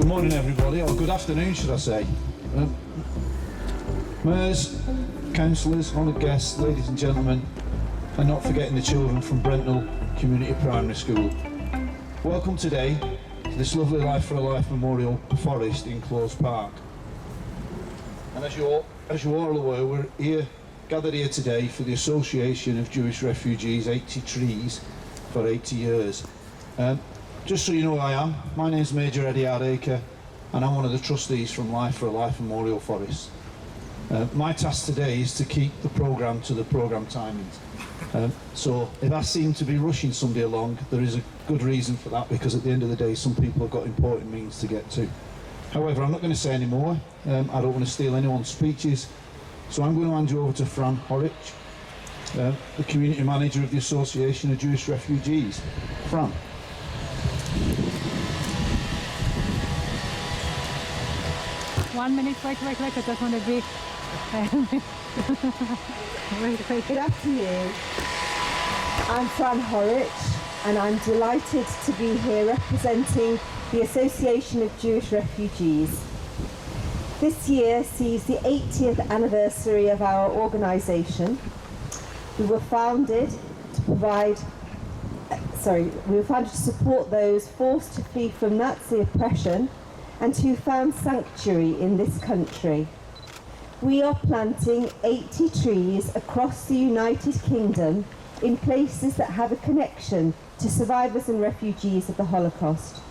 morning everybody, or good afternoon should I say. Mayors, councillors, honoured guests, ladies and gentlemen, and not forgetting the children from Brentnall Community Primary School. Welcome today to this lovely Life for a Life Memorial Forest in Clowes Park. And as you all are aware, we're gathered here today for the Association of Jewish Refugees 80 Trees for 80 years. Just so you know who I am, my name's Major AJR and I'm one of the trustees from Life for a Life Memorial Forest. My task today is to keep the programme to the programme timings. So if I seem to be rushing somebody along, there is a good reason for that, because at the end of the day some people have got important meetings to get to. However, I'm not going to say any more. I don't want to steal anyone's speeches, so I'm going to hand you over to Fran Horwich, the Community Manager of the Association of Jewish Refugees. Fran. 1 minute, wait, I just want to be... wait. Good afternoon. I'm Fran Horwich and I'm delighted to be here representing the Association of Jewish Refugees. This year sees the 80th anniversary of our organisation. We were founded to support those forced to flee from Nazi oppression and who found sanctuary in this country. We are planting 80 trees across the United Kingdom in places that have a connection to survivors and refugees of the Holocaust,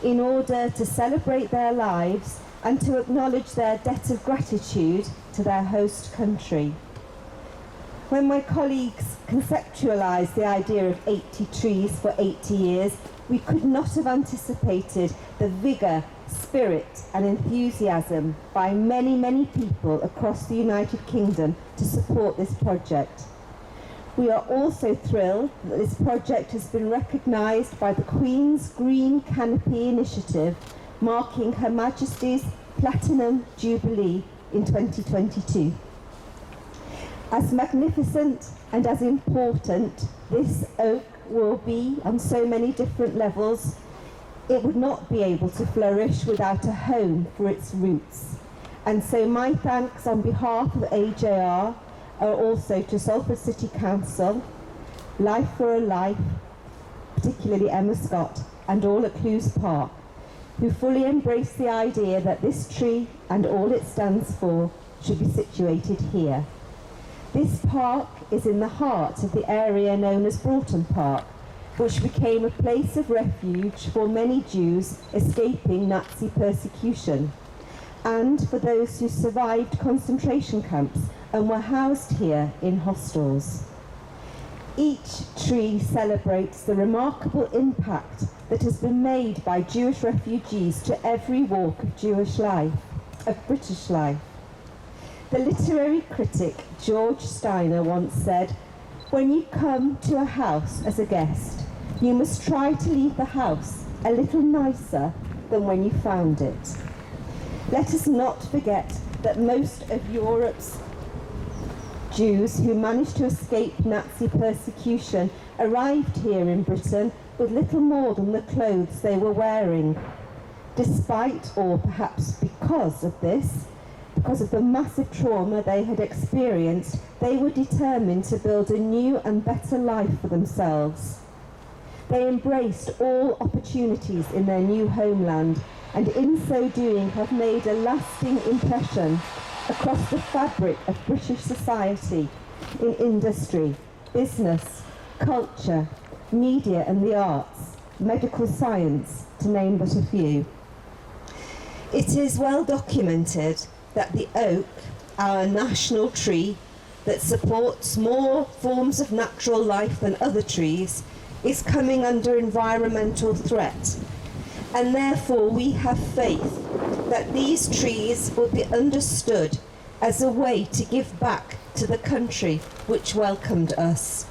in order to celebrate their lives and to acknowledge their debt of gratitude to their host country. When my colleagues conceptualised the idea of 80 trees for 80 years, we could not have anticipated the vigour, spirit and enthusiasm by many, many people across the United Kingdom to support this project. We are also thrilled that this project has been recognised by the Queen's Green Canopy Initiative, marking Her Majesty's Platinum Jubilee in 2022. As magnificent and as important this oak will be on so many different levels, it would not be able to flourish without a home for its roots. And so my thanks on behalf of AJR are also to Salford City Council, Life for a Life, particularly Emma Scott, and all at Clowes Park, who fully embrace the idea that this tree and all it stands for should be situated here. This park is in the heart of the area known as Broughton Park, which became a place of refuge for many Jews escaping Nazi persecution, and for those who survived concentration camps and were housed here in hostels. Each tree celebrates the remarkable impact that has been made by Jewish refugees to every walk of Jewish life, of British life. The literary critic George Steiner once said, "When you come to a house as a guest, you must try to leave the house a little nicer than when you found it." Let us not forget that most of Europe's Jews who managed to escape Nazi persecution arrived here in Britain with little more than the clothes they were wearing. Despite, or perhaps because of this, because of the massive trauma they had experienced, they were determined to build a new and better life for themselves. They embraced all opportunities in their new homeland, and in so doing have made a lasting impression across the fabric of British society in industry, business, culture, media and the arts, medical science, to name but a few. It is well documented that the oak, our national tree that supports more forms of natural life than other trees, is coming under environmental threat. And therefore we have faith that these trees will be understood as a way to give back to the country which welcomed us.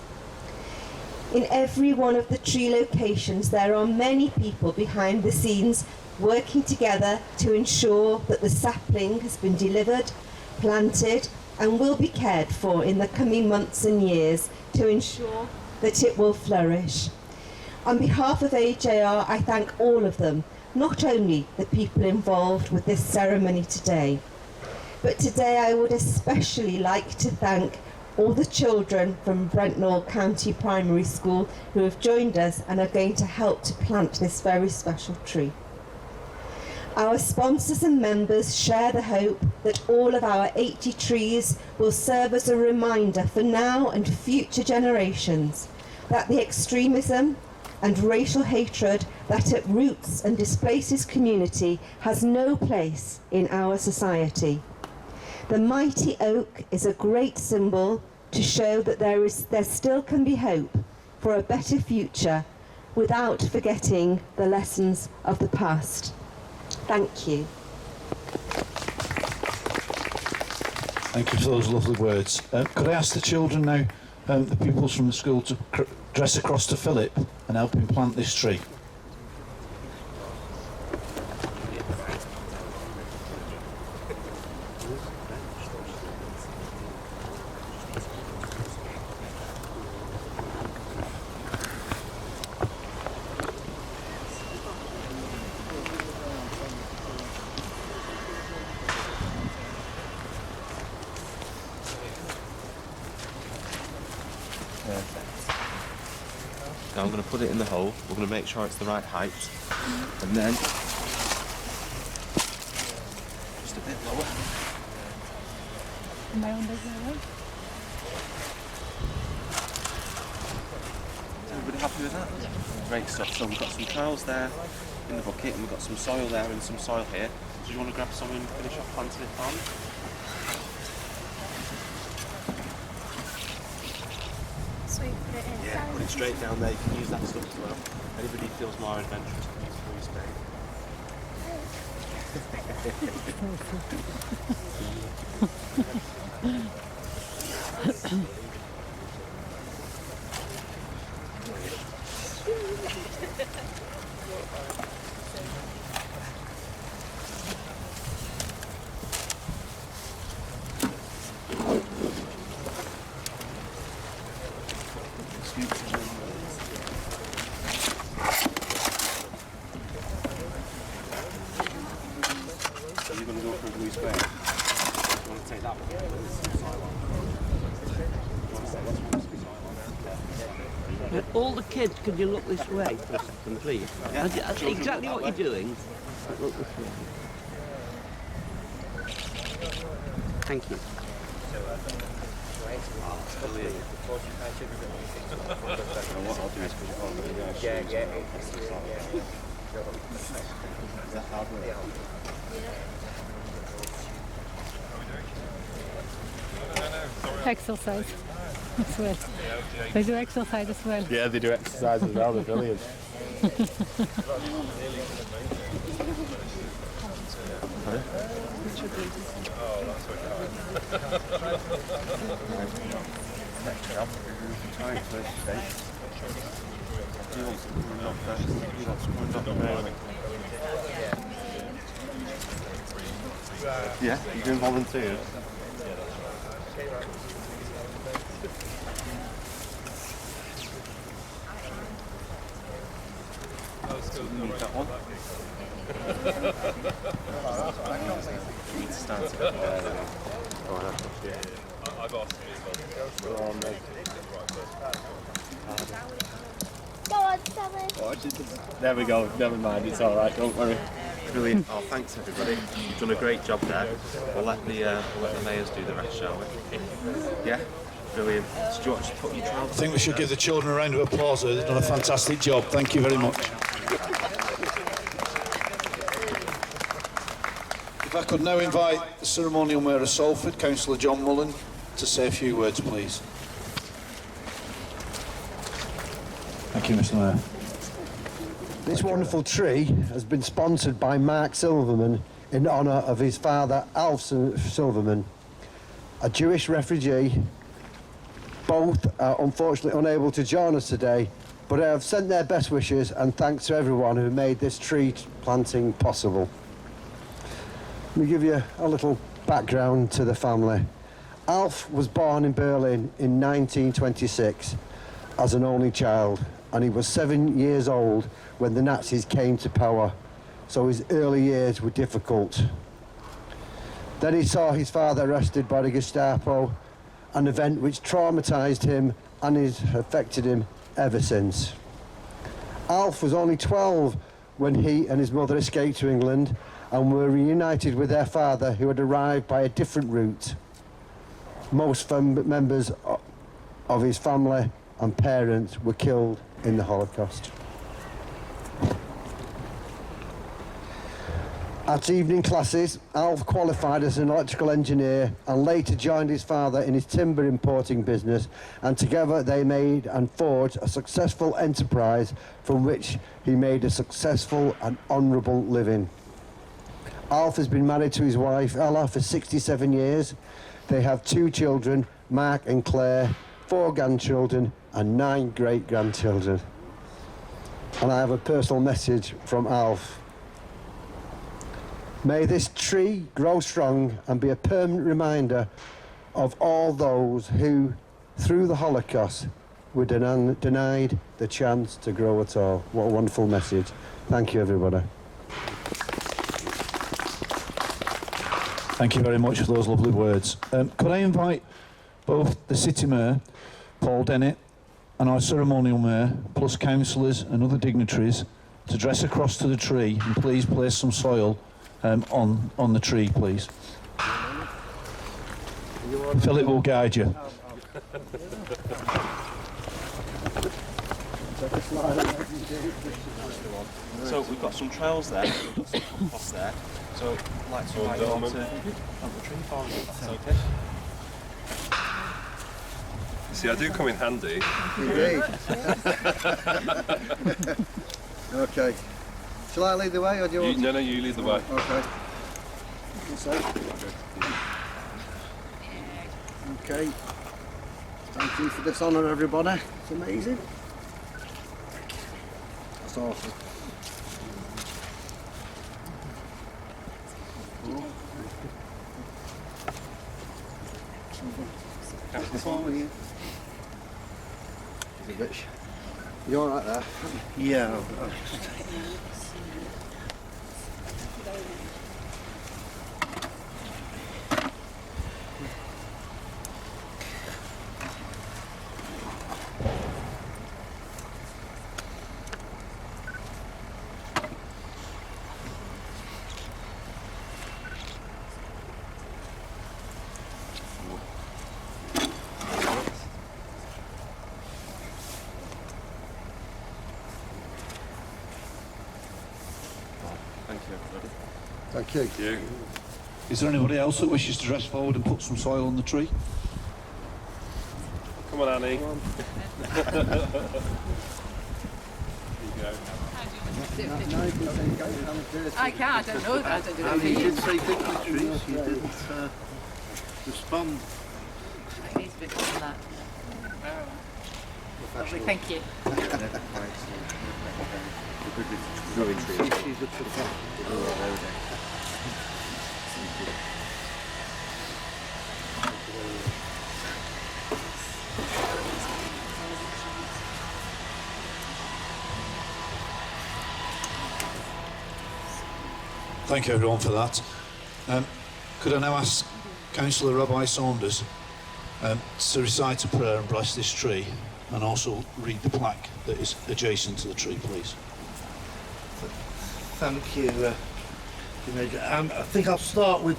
In every one of the tree locations there are many people behind the scenes working together to ensure that the sapling has been delivered, planted and will be cared for in the coming months and years to ensure that it will flourish. On behalf of AJR, I thank all of them not only the people involved with this ceremony today, but today I would especially like to thank all the children from Brentnall County Primary School who have joined us and are going to help to plant this very special tree. Our sponsors and members share the hope that all of our 80 trees will serve as a reminder for now and future generations that the extremism and racial hatred that uproots and displaces community has no place in our society. The mighty oak is a great symbol to show that there still can be hope for a better future without forgetting the lessons of the past. Thank you. Thank you for those lovely words. Could I ask the children now, the pupils from the school, to dress across to Philip and help him plant this tree? Now I'm going to put it in the hole, we're going to make sure it's the right height, and then just a bit lower. My own business. Is everybody happy with that? Great stuff. So we've got some tiles there in the bucket, and we've got some soil there and some soil here. Do you want to grab some and finish off planting it down? So you put it in. Yeah, put it straight down there. You can use that stuff as well. Anybody who feels more adventurous can use free spade. So you're going to go for a blue spade. You want to take that one? All the kids, could you look this way for a second, please? Yeah. That's exactly what you're doing. Look this way. Thank you. Brilliant. What I'll do is put it on the Is that hard work? Exercise as well. They do exercise as well. Yeah, they do exercise as well, they're brilliant. Yeah, you're doing volunteers. You need that one. You need to stand together. Go on, Sally. There we go, never mind, it's alright, don't worry. Brilliant. Oh, thanks everybody. You've done a great job there. We'll let the mayors do the rest, shall we? Yeah? Brilliant. So do you want to put your trousers? I think we should give the children a round of applause. They've done a fantastic job. Thank you very much. If I could now invite the ceremonial mayor of Salford, Councillor John Mullen, to say a few words, please. Thank you, Mr. Mayor. This wonderful tree has been sponsored by Mark Silverman in honour of his father, Alf Silverman, a Jewish refugee. Both are unfortunately unable to join us today, but they have sent their best wishes and thanks to everyone who made this tree planting possible. Let me give you a little background to the family. Alf was born in Berlin in 1926 as an only child, and he was 7 years old when the Nazis came to power. so his early years were difficult. Then he saw his father arrested by the Gestapo, an event which traumatised him and has affected him ever since. Alf was only 12 when he and his mother escaped to England and were reunited with their father, who had arrived by a different route. Most members of his family and parents were killed in the Holocaust. At evening classes, Alf qualified as an electrical engineer and later joined his father in his timber importing business, and together they made and forged a successful enterprise from which he made a successful and honourable living. Alf has been married to his wife Ella for 67 years. They have 2 children, Mark and Claire, 4 grandchildren and 9 great-grandchildren. And I have a personal message from Alf. May this tree grow strong and be a permanent reminder of all those who, through the Holocaust, were denied the chance to grow at all. What a wonderful message. Thank you, everybody. Thank you very much for those lovely words. Could I invite both the City Mayor, Paul Dennett, and our Ceremonial Mayor, plus councillors and other dignitaries, to dress across to the tree and please place some soil on the tree, please. Philip will guide you. So we've got some trails there, we've got some compost there. So I'd like to invite you all to plant the tree for me, if that's okay. See, I do come in handy. Okay. Shall I lead the way or do you want No, you lead the way. Okay. Okay. Thank you for this honour, everybody. It's amazing. That's awesome. You all right there? Yeah. Thank you. Thank you. Is there anybody else that wishes to dress forward and put some soil on the tree? Come on, Annie. There you go. I can't, I don't know that. I don't do And he did say dignitaries, he didn't respond. It needs a bit more than that. Lovely, thank you. She's a professional. Thank you everyone for that. Could I now ask Councillor Rabbi Saunders to recite a prayer and bless this tree, and also read the plaque that is adjacent to the tree, please. Thank you, Major. I think I'll start with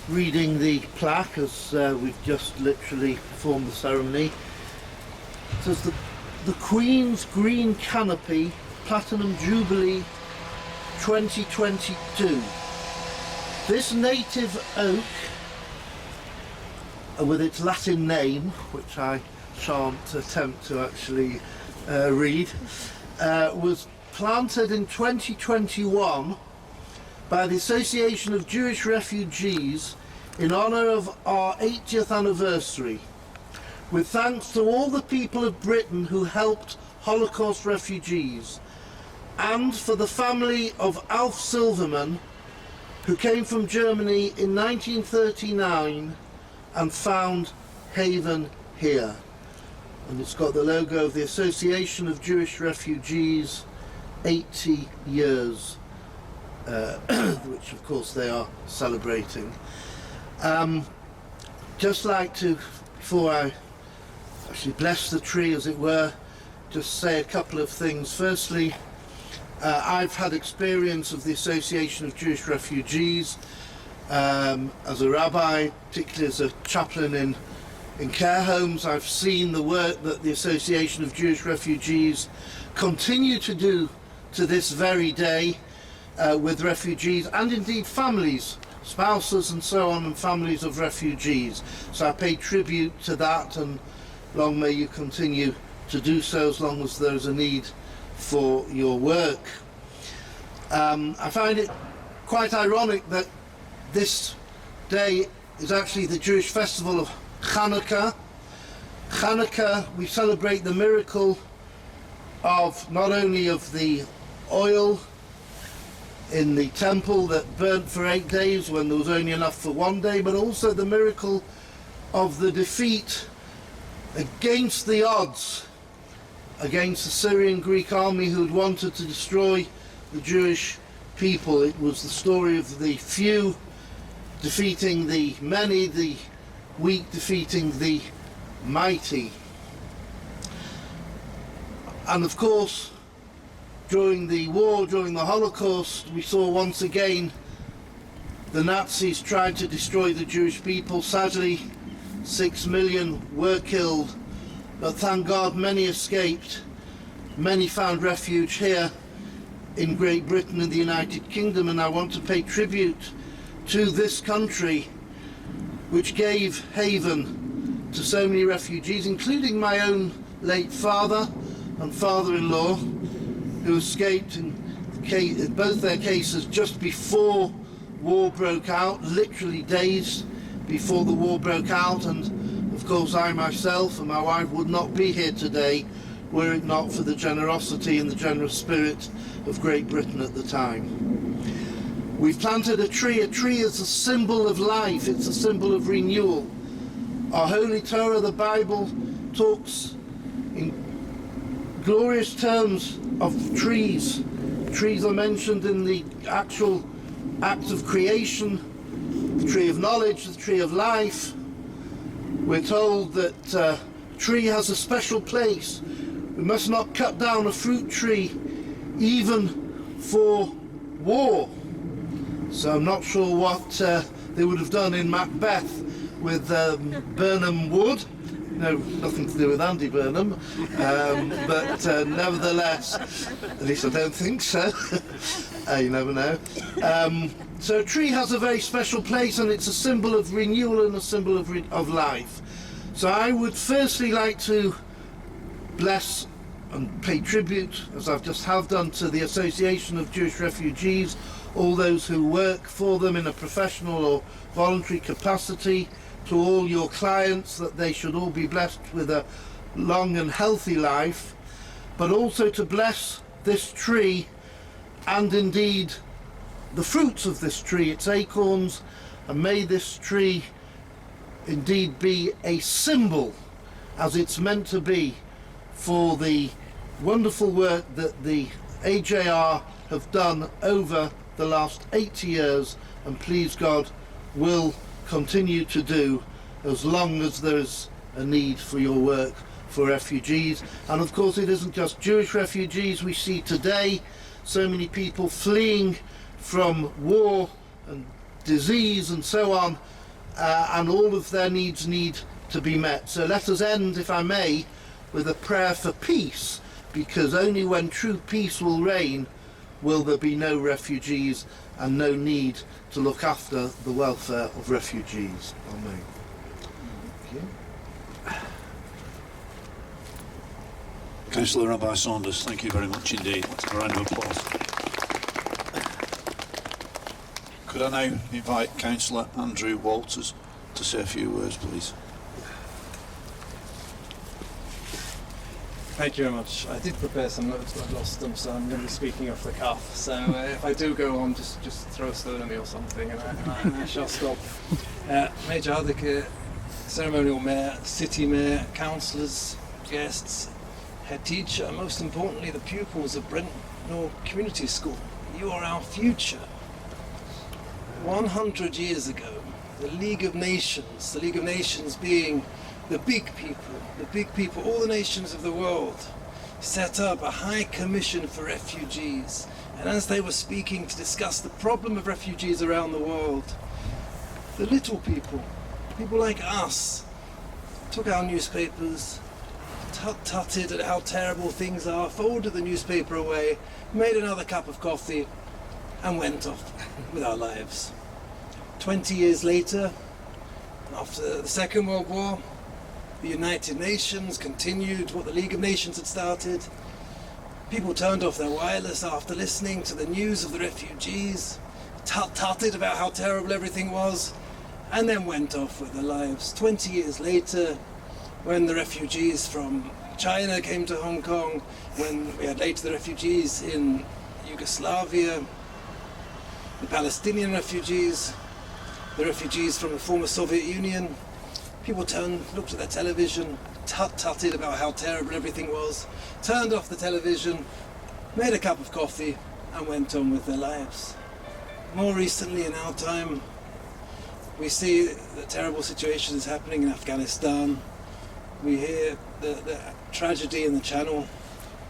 reading the plaque as we've just literally performed the ceremony. It says the Queen's Green Canopy Platinum Jubilee 2022. This native oak, with its Latin name, which I shan't attempt to actually read, was planted in 2021 by the Association of Jewish Refugees in honour of our 80th anniversary, with thanks to all the people of Britain who helped Holocaust refugees, and for the family of Alf Silverman, who came from Germany in 1939 and found haven here. And it's got the logo of the Association of Jewish Refugees, 80 years which of course they are celebrating. Just like to, before I actually bless the tree as it were, just say a couple of things. Firstly, I've had experience of the Association of Jewish Refugees as a rabbi, particularly as a chaplain in care homes. I've seen the work that the Association of Jewish Refugees continue to do to this very day with refugees and indeed families, spouses and so on, and families of refugees. So I pay tribute to that, and long may you continue to do so as long as there's a need for your work. I find it quite ironic that this day is actually the Jewish festival of Hanukkah. Hanukkah, we celebrate the miracle of not only of the oil in the temple that burnt for 8 days when there was only enough for 1 day, but also the miracle of the defeat against the odds against the Syrian Greek army who had wanted to destroy the Jewish people. It was the story of the few defeating the many, the weak defeating the mighty. And of course, during the war, during the Holocaust, we saw once again the Nazis tried to destroy the Jewish people. Sadly, 6 million were killed, but thank God many escaped. Many found refuge here in Great Britain and the United Kingdom, and I want to pay tribute to this country which gave haven to so many refugees, including my own late father and father-in-law, who escaped in both their cases just before war broke out, literally days before the war broke out. And of course I myself and my wife would not be here today were it not for the generosity and the generous spirit of Great Britain at the time. We've planted a tree. A tree is a symbol of life. It's a symbol of renewal. Our Holy Torah, the Bible, talks in glorious terms of trees. Trees are mentioned in the actual act of creation, the tree of knowledge, the tree of life. We're told that a tree has a special place. We must not cut down a fruit tree even for war. So I'm not sure what they would have done in Macbeth with Burnham Wood. No, nothing to do with Andy Burnham, but nevertheless, at least I don't think so. You never know. So a tree has a very special place, and it's a symbol of renewal and a symbol of life. So I would firstly like to bless and pay tribute, as I've just have done, to the Association of Jewish Refugees, all those who work for them in a professional or voluntary capacity, to all your clients, that they should all be blessed with a long and healthy life, but also to bless this tree and indeed the fruits of this tree, its acorns, and may this tree indeed be a symbol, as it's meant to be, for the wonderful work that the AJR have done over the last 80 years, and please God will continue to do as long as there is a need for your work for refugees. And of course it isn't just Jewish refugees we see today, so many people fleeing from war and disease and so on, and all of their needs need to be met. So let us end, if I may, with a prayer for peace, because only when true peace will reign will there be no refugees and no need to look after the welfare of refugees. Amen. Thank you. Councillor Rabbi Saunders, thank you very much indeed. A round of applause. Could I now invite Councillor Andrew Walters to say a few words, please? Thank you very much. I did prepare some notes, but I've lost them, so I'm going to be speaking off the cuff. So if I do go on, just throw a stone at me or something, and I shall stop. Major Hardicke, Ceremonial Mayor, City Mayor, Councillors, guests, Head Teacher, and most importantly the pupils of Brentnall Community School. You are our future. 100 years ago, the League of Nations being the big people, all the nations of the world, set up a high commission for refugees. And as they were speaking to discuss the problem of refugees around the world, the little people like us, took our newspapers, tut-tutted at how terrible things are, folded the newspaper away, made another cup of coffee, and went off with our lives. 20 years later, after the Second World War, the United Nations continued what the League of Nations had started. People turned off their wireless after listening to the news of the refugees, tut-tutted about how terrible everything was, and then went off with their lives. 20 years later, when the refugees from China came to Hong Kong, when we had later the refugees in Yugoslavia, the Palestinian refugees, the refugees from the former Soviet Union, people looked at their television, tut-tutted about how terrible everything was, turned off the television, made a cup of coffee, and went on with their lives. More recently, in our time, we see the terrible situation is happening in Afghanistan. We hear the tragedy in the Channel,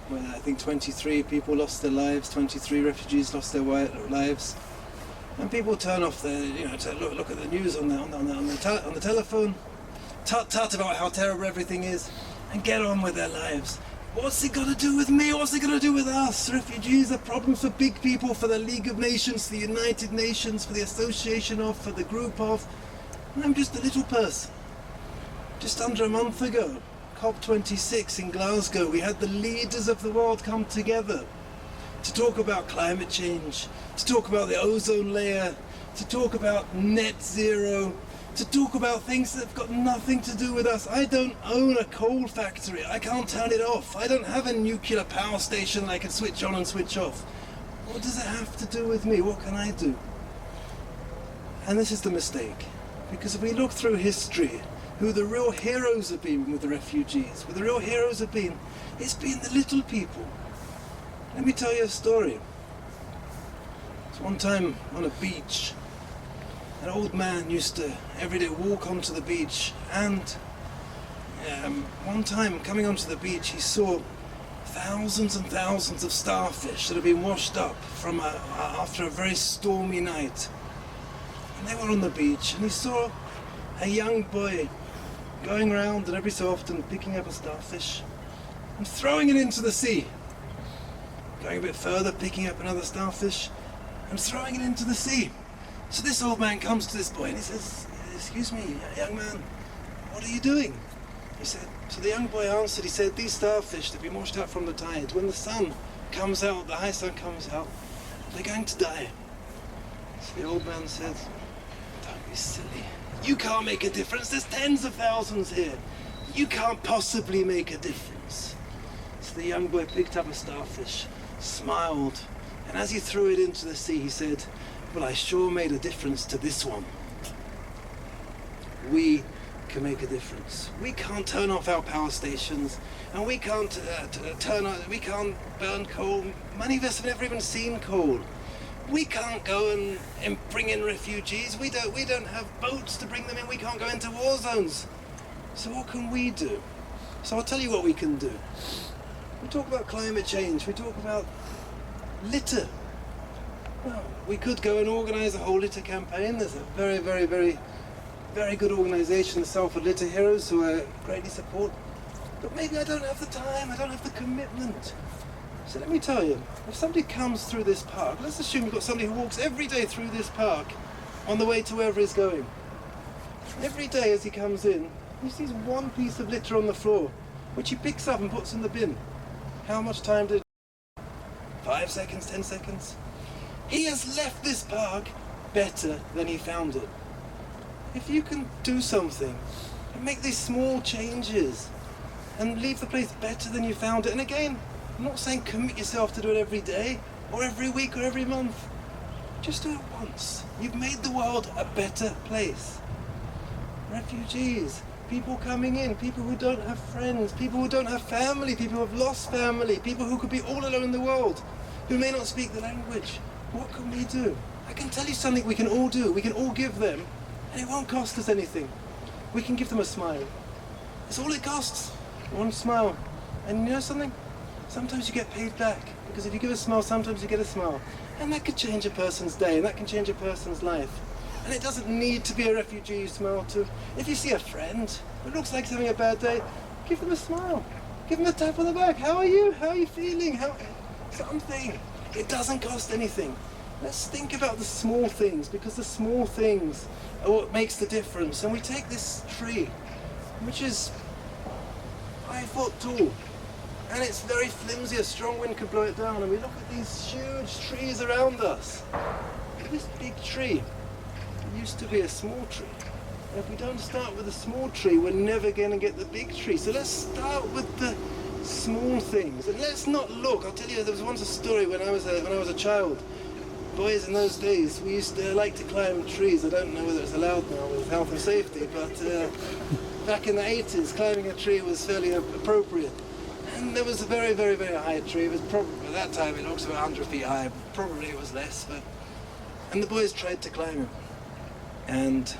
where I think 23 people lost their lives, 23 refugees lost their lives. And people turn off their, to look at the news on the telephone, tut-tut about how terrible everything is, and get on with their lives. What's it got to do with me? What's it got to do with us? Refugees are problems for big people, for the League of Nations, for the United Nations, for the association of, for the group of. And I'm just a little person. Just under a month ago, COP26 in Glasgow, we had the leaders of the world come together to talk about climate change, to talk about the ozone layer, to talk about net zero, to talk about things that have got nothing to do with us. I don't own a coal factory. I can't turn it off. I don't have a nuclear power station that I can switch on and switch off. What does it have to do with me? What can I do? And this is the mistake. Because if we look through history, who the real heroes have been with the refugees, who the real heroes have been, it's been the little people. Let me tell you a story. It's one time on a beach. An old man used to every day walk onto the beach, and one time coming onto the beach he saw thousands and thousands of starfish that had been washed up from after a very stormy night. And they were on the beach, and he saw a young boy going around and every so often picking up a starfish and throwing it into the sea. Going a bit further, picking up another starfish and throwing it into the sea. So this old man comes to this boy and he says, "Excuse me, young man, what are you doing?" He said, so the young boy answered, he said, "These starfish that have been washed out from the tide, when the sun comes out, the high sun comes out, they're going to die." So the old man said, "Don't be silly. You can't make a difference. There's tens of thousands here. You can't possibly make a difference." So the young boy picked up a starfish, smiled, and as he threw it into the sea, he said, "Well, I sure made a difference to this one." We can make a difference. We can't turn off our power stations, and we can't we can't burn coal. Many of us have never even seen coal. We can't go and bring in refugees. We don't have boats to bring them in. We can't go into war zones. So what can we do? So I'll tell you what we can do. We talk about climate change. We talk about litter. Well, we could go and organise a whole litter campaign. There's a very, very, very, very good organisation, the Salford Litter Heroes, who I greatly support. But maybe I don't have the time, I don't have the commitment. So let me tell you, if somebody comes through this park, let's assume you've got somebody who walks every day through this park on the way to wherever he's going. Every day as he comes in, he sees one piece of litter on the floor, which he picks up and puts in the bin. How much time did it take? 5 seconds, 10 seconds? He has left this park better than he found it. If you can do something and make these small changes and leave the place better than you found it, and again, I'm not saying commit yourself to do it every day or every week or every month. Just do it once. You've made the world a better place. Refugees, people coming in, people who don't have friends, people who don't have family, people who have lost family, people who could be all alone in the world, who may not speak the language. What can we do? I can tell you something we can all do. We can all give them, and it won't cost us anything. We can give them a smile. That's all it costs. One smile. And you know something? Sometimes you get paid back. Because if you give a smile, sometimes you get a smile. And that could change a person's day, and that can change a person's life. And it doesn't need to be a refugee you smile to. If you see a friend who looks like he's having a bad day, give them a smile. Give them a tap on the back. How are you? How are you feeling? Something. It doesn't cost anything. Let's think about the small things, because the small things are what makes the difference. And we take this tree, which is 5 foot tall, and it's very flimsy. A strong wind could blow it down. And we look at these huge trees around us. This big tree used to be a small tree. And if we don't start with a small tree, we're never going to get the big tree. So let's start with the small things, and let's not look. I'll tell you, there was once a story when I was a child. Boys in those days, we used to like to climb trees. I don't know whether it's allowed now with health and safety, but back in the 80s, climbing a tree was fairly appropriate. And there was a very, very, very high tree. It was probably, at that time, it looks about 100 feet high. Probably it was less, but... And the boys tried to climb it. And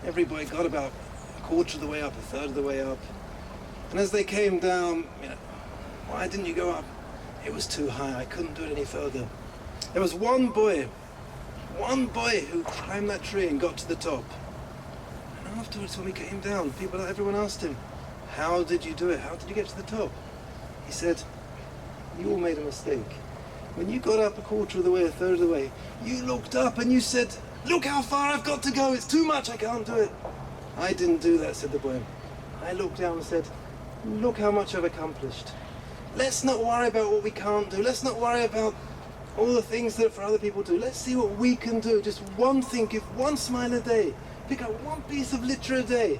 every boy got about a quarter of the way up, a third of the way up. And as they came down, you know, why didn't you go up? It was too high. I couldn't do it any further. There was one boy who climbed that tree and got to the top. And afterwards, when we came down, everyone asked him, how did you do it? How did you get to the top? He said, you all made a mistake. When you got up a quarter of the way, a third of the way, you looked up and you said, look how far I've got to go. It's too much. I can't do it. I didn't do that, said the boy. I looked down and said, look how much I've accomplished. Let's not worry about what we can't do. Let's not worry about all the things that for other people do. Let's see what we can do. Just one thing, give one smile a day. Pick up one piece of litter a day.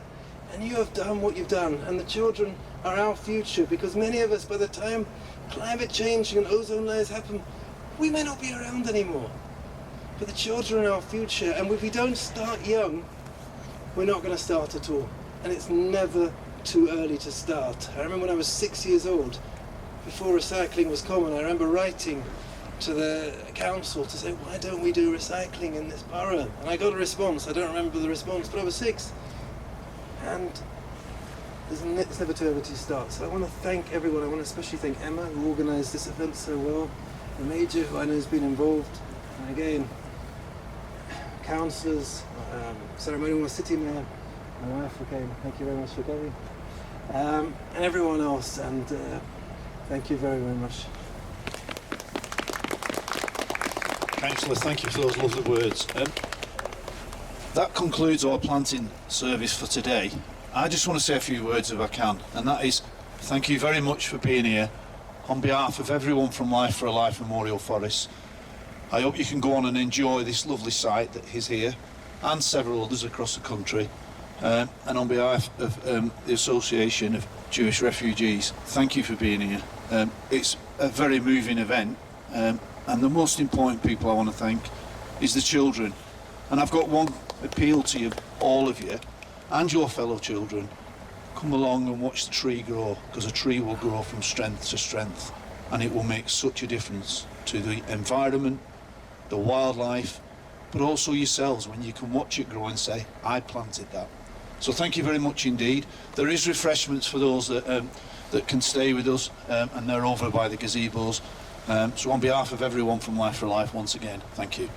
And you have done what you've done. And the children are our future, because many of us, by the time climate change and ozone layers happen, we may not be around anymore. But the children are our future, and if we don't start young, we're not going to start at all. And it's never too early to start. I remember when I was 6 years old, before recycling was common, I remember writing to the council to say, why don't we do recycling in this borough? And I got a response. I don't remember the response, but I was 6. And it's never too early to start. So I want to thank everyone. I want to especially thank Emma, who organised this event so well, the Major, who I know has been involved, and again, councillors, ceremonial city mayor, my wife who came. Thank you very much for coming, and everyone else. And thank you very, very much. Councillor, thank you for those lovely words. That concludes our planting service for today. I just want to say a few words if I can, and that is thank you very much for being here. On behalf of everyone from Life for a Life Memorial Forest, I hope you can go on and enjoy this lovely site that is here, and several others across the country. And on behalf of the Association of Jewish Refugees, thank you for being here. It's a very moving event, and the most important people I want to thank is the children. And I've got one appeal to you, all of you, and your fellow children. Come along and watch the tree grow, because a tree will grow from strength to strength, and it will make such a difference to the environment, the wildlife, but also yourselves when you can watch it grow and say, I planted that. So thank you very much indeed. There is refreshments for those that can stay with us, and they're over by the gazebos. So on behalf of everyone from Life for Life, once again, thank you.